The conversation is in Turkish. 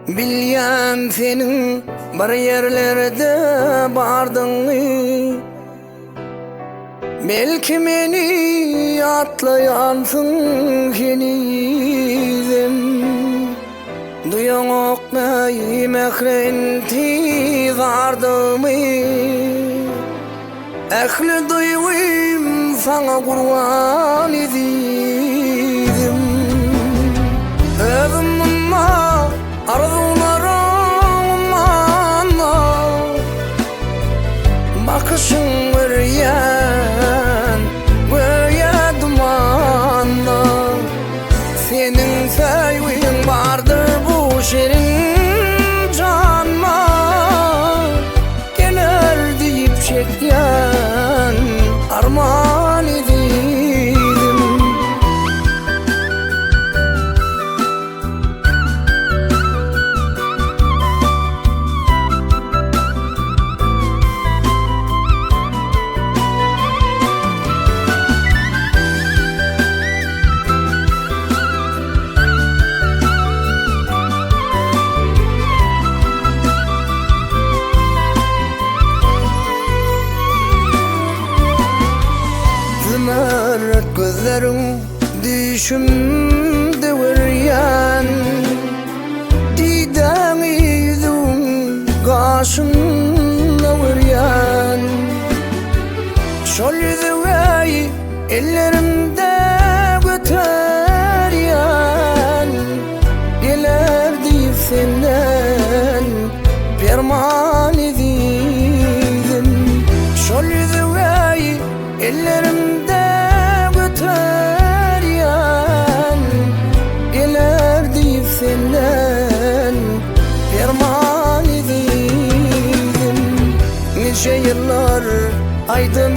Bilýän senin bir yerlerde bardyňy. Belki meni atlayansın henizem. Duyan oknay mehrenti gardymy. Ähli duýwym sana gurban edim. Özümma arzularıma bakışın örýän göýe dumanla. Senin söýgüň bardyr bu şerin canma. Geler diýip çekýän arman edim. Zımarrak gözlerim düşümde örýän. Diýdäň ýüzüň gaşymda örýän. Şol ýüzüňi ellerimde göterýän. Geler diýip senden perman edim. Şol ýüzüňi ellerimde göterýän. Geler diýip senden perman edim. Nice ýyllar aýdym